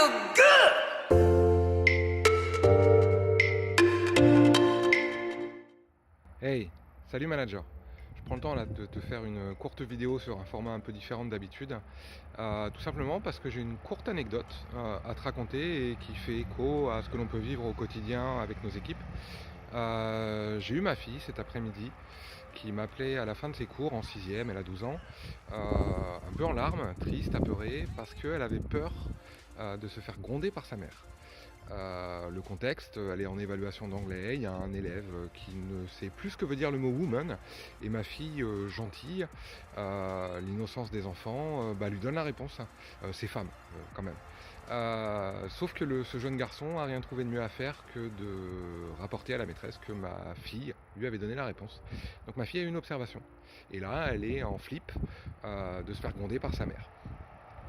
feel good. Hey, salut manager. Je prends le temps là de te faire une courte vidéo sur un format un peu différent d'habitude. Tout simplement parce que j'ai une courte anecdote à te raconter et qui fait écho à ce que l'on peut vivre au quotidien avec nos équipes. J'ai eu ma fille cet après-midi qui m'appelait à la fin de ses cours en 6e, elle a 12 ans, un peu en larmes, triste, apeurée, parce qu'elle avait peur de se faire gronder par sa mère. Le contexte, elle est en évaluation d'anglais, il y a un élève qui ne sait plus ce que veut dire le mot woman, et ma fille gentille, l'innocence des enfants, lui donne la réponse, c'est femme quand même. Sauf que ce jeune garçon a rien trouvé de mieux à faire que de rapporter à la maîtresse que ma fille lui avait donné la réponse. Donc ma fille a eu une observation, et là elle est en flip de se faire gronder par sa mère.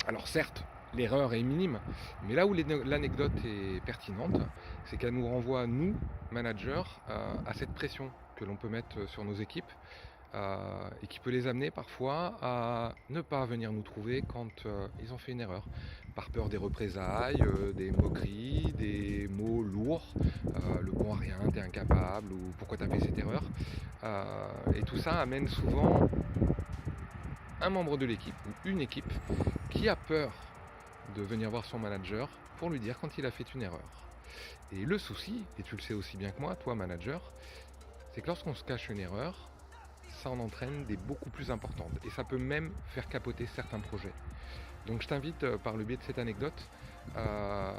Alors certes, l'erreur est minime, mais là où l'anecdote est pertinente, c'est qu'elle nous renvoie, nous, managers, à cette pression que l'on peut mettre sur nos équipes et qui peut les amener parfois à ne pas venir nous trouver quand ils ont fait une erreur, par peur des représailles, des moqueries, des mots lourds, le bon à rien, t'es incapable, ou pourquoi t'as fait cette erreur. Et tout ça amène souvent un membre de l'équipe ou une équipe qui a peur de venir voir son manager pour lui dire quand il a fait une erreur. Et le souci, et tu le sais aussi bien que moi, toi manager, c'est que lorsqu'on se cache une erreur, ça en entraîne des beaucoup plus importantes. Et ça peut même faire capoter certains projets. Donc je t'invite, par le biais de cette anecdote, à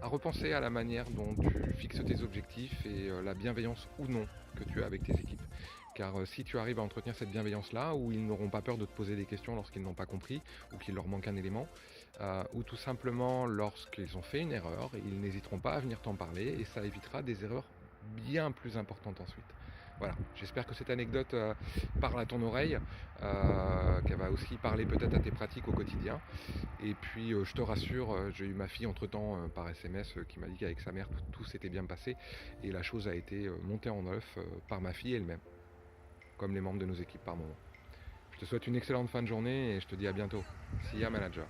repenser à la manière dont tu fixes tes objectifs et la bienveillance ou non que tu as avec tes équipes. Car si tu arrives à entretenir cette bienveillance-là, où ils n'auront pas peur de te poser des questions lorsqu'ils n'ont pas compris, ou qu'il leur manque un élément, ou tout simplement lorsqu'ils ont fait une erreur, ils n'hésiteront pas à venir t'en parler, et ça évitera des erreurs bien plus importantes ensuite. Voilà, j'espère que cette anecdote parle à ton oreille, qu'elle va aussi parler peut-être à tes pratiques au quotidien. Et puis je te rassure, j'ai eu ma fille entre-temps par SMS qui m'a dit qu'avec sa mère tout s'était bien passé, et la chose a été montée en œuf par ma fille elle-même, comme les membres de nos équipes par moment. Je te souhaite une excellente fin de journée et je te dis à bientôt. See ya manager.